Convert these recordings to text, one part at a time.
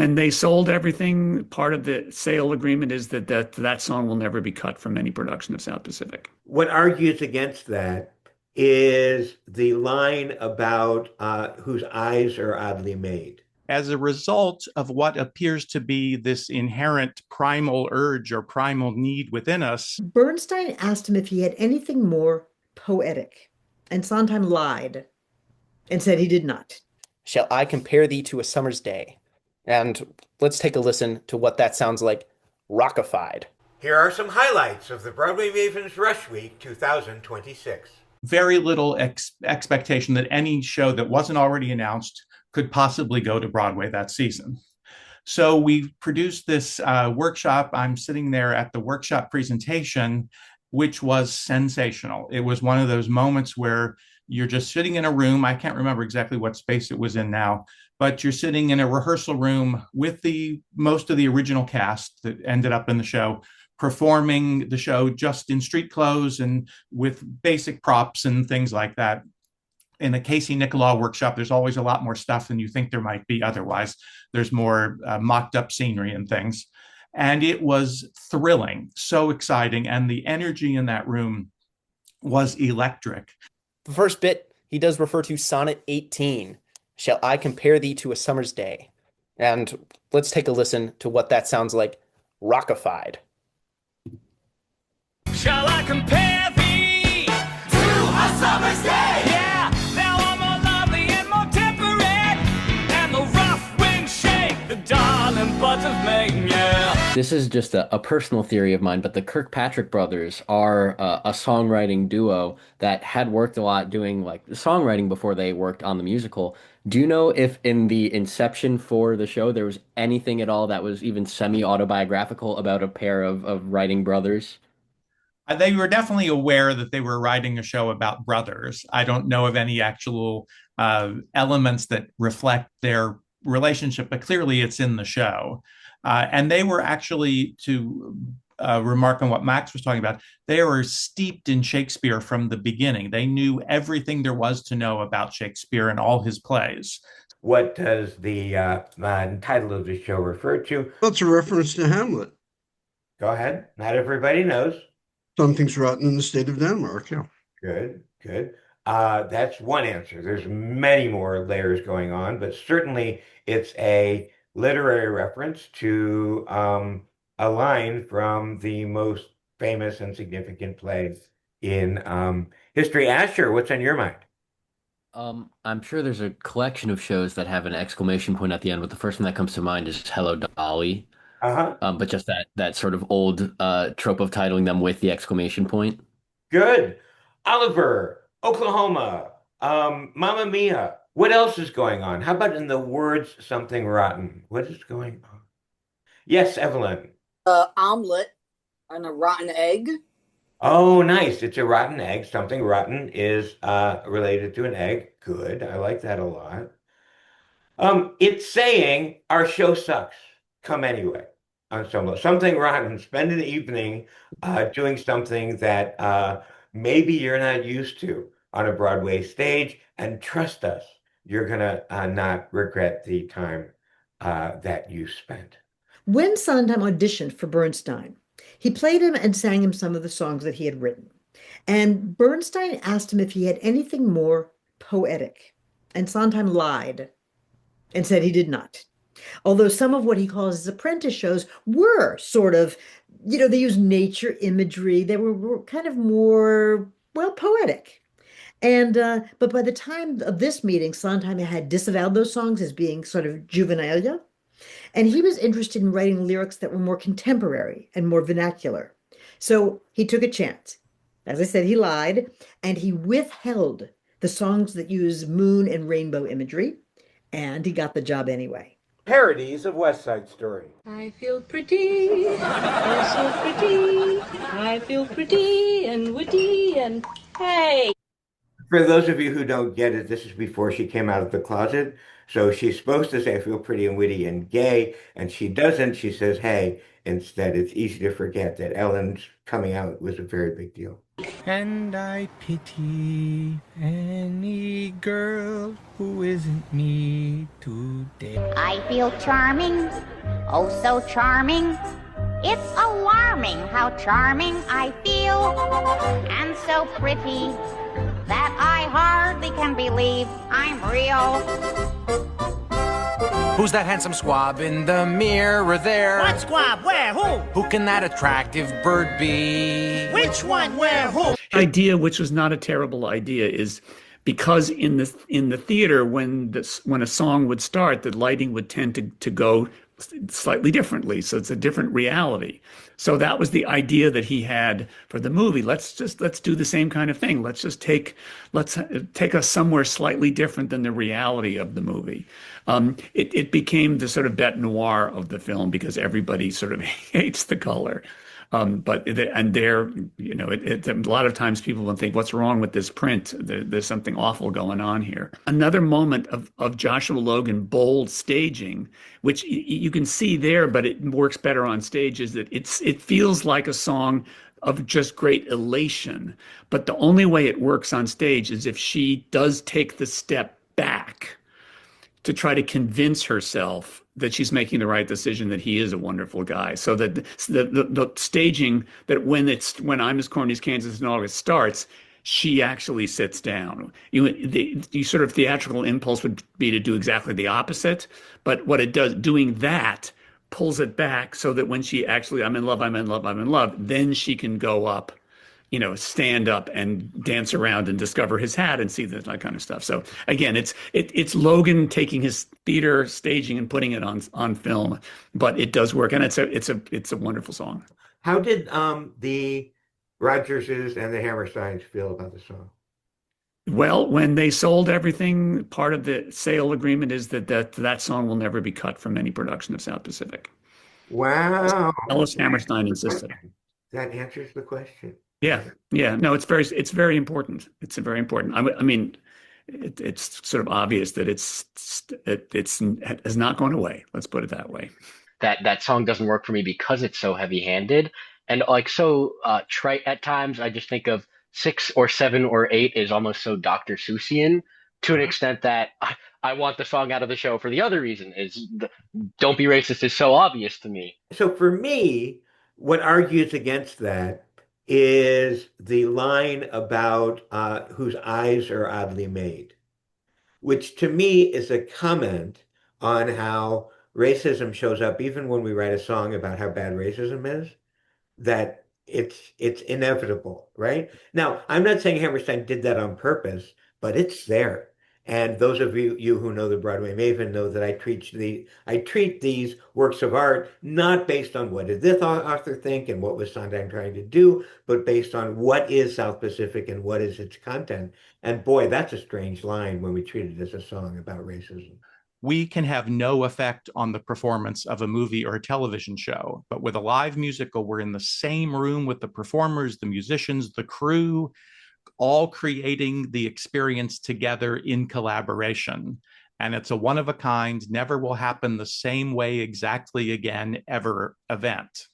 And they sold everything. Part of the sale agreement is that song will never be cut from any production of South Pacific. What argues against that is the line about whose eyes are oddly made. As a result of what appears to be this inherent primal urge or primal need within us. Bernstein asked him if he had anything more poetic, and Sondheim lied and said he did not. Shall I compare thee to a summer's day? And let's take a listen to what that sounds like rockified. Here are some highlights of the Broadway Maven's Rush Week 2026. Very little expectation that any show that wasn't already announced could possibly go to Broadway that season. So we produced this workshop. I'm sitting there at the workshop presentation, which was sensational. It was one of those moments where you're just sitting in a room. I can't remember exactly what space it was in now, but you're sitting in a rehearsal room with most of the original cast that ended up in the show, performing the show just in street clothes and with basic props and things like that. In a Casey Nicholaw workshop, there's always a lot more stuff than you think there might be otherwise. There's more mocked up scenery and things. And it was thrilling, so exciting. And the energy in that room was electric. The first bit, he does refer to Sonnet 18. Shall I compare thee to a summer's day? And let's take a listen to what that sounds like rockified. Shall I compare thee to a summer's day? Yeah, thou art more lovely and more temperate, and the rough winds shake the darling buds of May, yeah. This is just a personal theory of mine, but the Kirkpatrick brothers are a songwriting duo that had worked a lot doing like songwriting before they worked on the musical. Do you know if in the inception for the show there was anything at all that was even semi-autobiographical about a pair of writing brothers? They were definitely aware that they were writing a show about brothers. I don't know of any actual elements that reflect their relationship, but clearly it's in the show. And they were actually, to remark on what Max was talking about, they were steeped in Shakespeare from the beginning. They knew everything there was to know about Shakespeare and all his plays. What does the title of the show refer to? Well, it's a reference to Hamlet. Go ahead. Not everybody knows. Something's rotten in the state of Denmark. Yeah. Good, good. That's one answer. There's many more layers going on, but certainly it's a literary reference to a line from the most famous and significant play in history. Asher, what's on your mind? I'm sure there's a collection of shows that have an exclamation point at the end, but the first one that comes to mind is Hello, Dolly. Uh-huh. But just that sort of old trope of titling them with the exclamation point. Good. Oliver, Oklahoma, Mamma Mia. What else is going on? How about in the words something rotten? What is going on? Yes, Evelyn. Omelet and a rotten egg. Oh, nice. It's a rotten egg. Something rotten is related to an egg. Good. I like that a lot. It's saying our show sucks. Come anyway. On some level. Something rotten. Spend an evening doing something that maybe you're not used to on a Broadway stage. And trust us, you're going to not regret the time that you spent. When Sondheim auditioned for Bernstein, he played him and sang him some of the songs that he had written. And Bernstein asked him if he had anything more poetic. And Sondheim lied and said he did not. Although some of what he calls his apprentice shows were sort of, they used nature imagery. They were kind of more, well, poetic. And but by the time of this meeting, Sondheim had disavowed those songs as being sort of juvenilia. And he was interested in writing lyrics that were more contemporary and more vernacular. So he took a chance. As I said, he lied, and he withheld the songs that use moon and rainbow imagery, and he got the job anyway. Parodies of West Side Story. I feel pretty, oh so pretty. I feel pretty and witty and hey. For those of you who don't get it, this is before she came out of the closet. So she's supposed to say, I feel pretty and witty and gay, and she doesn't. She says, hey. Instead, it's easy to forget that Ellen's coming out was a very big deal. And I pity any girl who isn't me today. I feel charming, oh so charming. It's alarming how charming I feel, and so pretty that I hardly can believe I'm real. Who's that handsome squab in the mirror there? What squab? Where? Who? Who can that attractive bird be? Which one? Where? Who? Idea, which was not a terrible idea, is because in the theater, when a song would start, the lighting would tend to go slightly differently. So it's a different reality. So that was the idea that he had for the movie. Let's do the same kind of thing. Let's take us somewhere slightly different than the reality of the movie. It became the sort of bête noire of the film because everybody sort of hates the color. A lot of times people will think, what's wrong with this print? There's something awful going on here. Another moment of Joshua Logan bold staging, which you can see there, but it works better on stage, is that it feels like a song of just great elation. But the only way it works on stage is if she does take the step back to try to convince herself that she's making the right decision, that he is a wonderful guy. So that the staging, that when I'm as Corny as Kansas in August starts, she actually sits down. The sort of theatrical impulse would be to do exactly the opposite, but what it does, doing that, pulls it back so that when she actually, I'm in love, then she can go up, stand up and dance around and discover his hat and see that kind of stuff. So again, it's Logan taking his theater staging and putting it on film, but it does work, and it's a wonderful song. How did the Rodgerses and the Hammersteins feel about the song? Well, when they sold everything, part of the sale agreement is that song will never be cut from any production of South Pacific. Wow. Ellis Hammerstein insisted. That answers the question. Yeah. No, it's very important. It's very important. I mean, it's sort of obvious that it has not gone away. Let's put it that way. That song doesn't work for me because it's so heavy-handed and trite at times. I just think of 6 or 7 or 8 is almost so Dr. Seussian to an extent that I want the song out of the show for the other reason. Don't be racist is so obvious to me. So for me, what argues against that is the line about whose eyes are oddly made, which to me is a comment on how racism shows up even when we write a song about how bad racism is, that it's inevitable, right? Now, I'm not saying Hammerstein did that on purpose, but it's there. And those of you who know the Broadway Maven know that I treat these works of art not based on what did this author think and what was Sondheim trying to do, but based on what is South Pacific and what is its content. And boy, that's a strange line when we treat it as a song about racism. We can have no effect on the performance of a movie or a television show, but with a live musical, we're in the same room with the performers, the musicians, the crew, all creating the experience together in collaboration. And it's a one-of-a-kind, never will happen the same way exactly again ever event.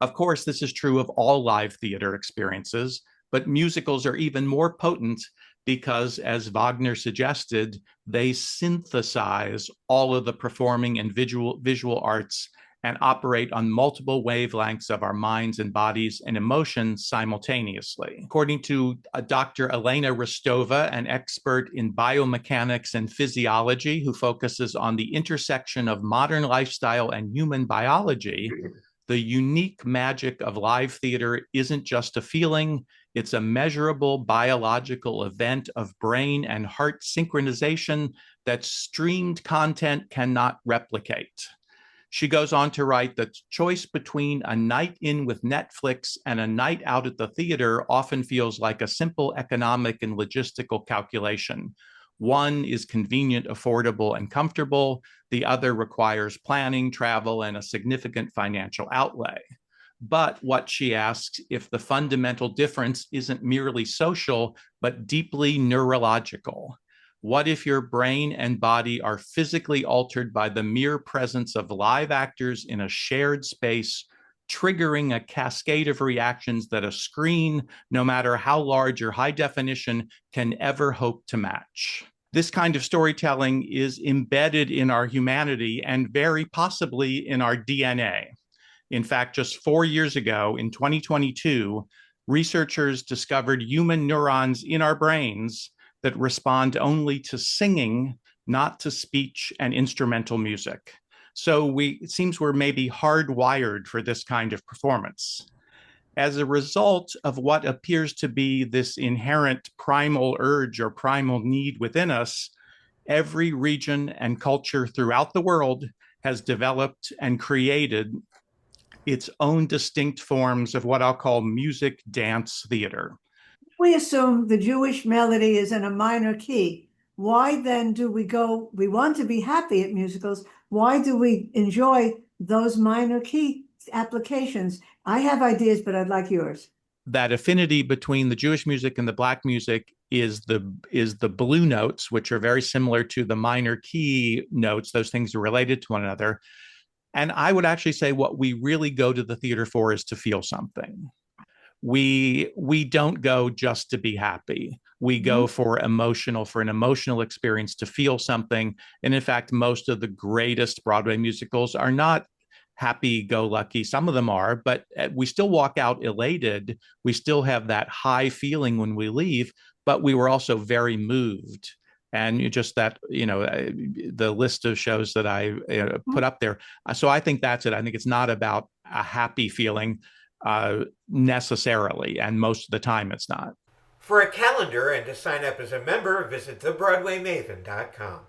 Of course, this is true of all live theater experiences, but musicals are even more potent because, as Wagner suggested, they synthesize all of the performing and visual arts and operate on multiple wavelengths of our minds and bodies and emotions simultaneously. According to Dr. Elena Rostova, an expert in biomechanics and physiology who focuses on the intersection of modern lifestyle and human biology, the unique magic of live theater isn't just a feeling, it's a measurable biological event of brain and heart synchronization that streamed content cannot replicate. She goes on to write that choice between a night in with Netflix and a night out at the theater often feels like a simple economic and logistical calculation. One is convenient, affordable, and comfortable. The other requires planning, travel, and a significant financial outlay. But what she asks, if the fundamental difference isn't merely social, but deeply neurological? What if your brain and body are physically altered by the mere presence of live actors in a shared space, triggering a cascade of reactions that a screen, no matter how large or high definition, can ever hope to match. This kind of storytelling is embedded in our humanity and very possibly in our DNA. In fact, just 4 years ago, in 2022, researchers discovered human neurons in our brains that respond only to singing, not to speech and instrumental music. So it seems we're maybe hardwired for this kind of performance. As a result of what appears to be this inherent primal urge or primal need within us, every region and culture throughout the world has developed and created its own distinct forms of what I'll call music dance theater. We assume the Jewish melody is in a minor key. Why then do we want to be happy at musicals? Why do we enjoy those minor key applications? I have ideas, but I'd like yours. That affinity between the Jewish music and the Black music is the blue notes, which are very similar to the minor key notes. Those things are related to one another. And I would actually say what we really go to the theater for is to feel something. We don't go just to be happy. We go for an emotional experience, to feel something. And in fact, most of the greatest Broadway musicals are not happy-go-lucky. Some of them are, but we still walk out elated. We still have that high feeling when we leave, but we were also very moved. And the list of shows that I put up there. So I think that's it. I think it's not about a happy feeling necessarily, and most of the time it's not. For a calendar and to sign up as a member, visit thebroadwaymaven.com.